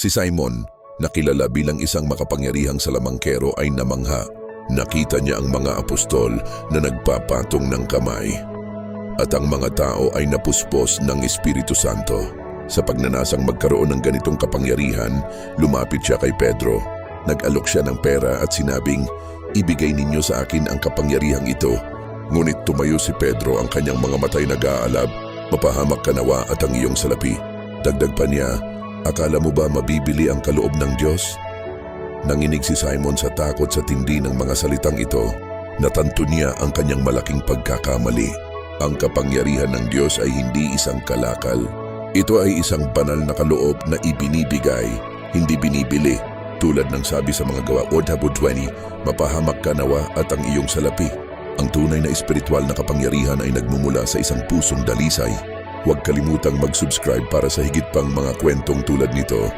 Si Simon, na kilala bilang isang makapangyarihang salamangkero, ay namangha. Nakita niya ang mga apostol na nagpapatong ng kamay. At ang mga tao ay napuspos ng Espiritu Santo. Sa pagnanasang magkaroon ng ganitong kapangyarihan, lumapit siya kay Pedro. Nag-alok siya ng pera at sinabing, "Ibigay ninyo sa akin ang kapangyarihang ito." Ngunit tumayo si Pedro, ang kanyang mga matay nag-aalab. "Mapahamak ka nawa at ang iyong salapi." Dagdag pa niya, "Akala mo ba mabibili ang kaloob ng Diyos?" Nanginig si Simon sa takot sa tindi ng mga salitang ito. Natanto niya ang kanyang malaking pagkakamali. Ang kapangyarihan ng Diyos ay hindi isang kalakal. Ito ay isang banal na kaloob na ibinibigay, hindi binibili. Tulad ng sabi sa mga Gawa 20, "Mapahamak ka nawa at ang iyong salapi." Ang tunay na espiritual na kapangyarihan ay nagmumula sa isang pusong dalisay. Huwag kalimutang mag-subscribe para sa higit pang mga kwentong tulad nito.